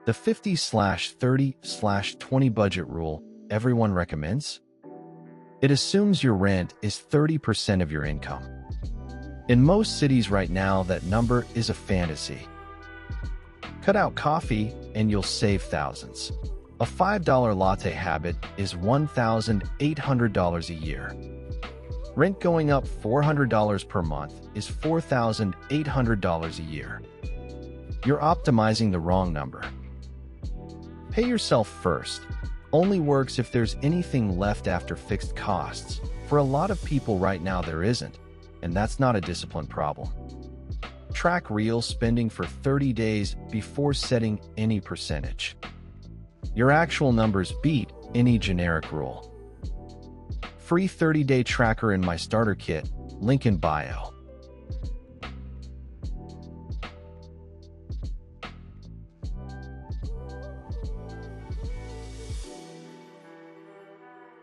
The 50/30/20 budget rule everyone recommends? It assumes your rent is 30% of your income. In most cities right now, that number is a fantasy. Cut out coffee and you'll save thousands. A $5 latte habit is $1,800 a year. Rent going up $400 per month is $4,800 a year. You're optimizing the wrong number. Pay yourself first. Only works if there's anything left after fixed costs. For a lot of people right now there isn't, and that's not a discipline problem. Track real spending for 30 days before setting any percentage. Your actual numbers beat any generic rule. Free 30-day tracker in my starter kit, link in bio.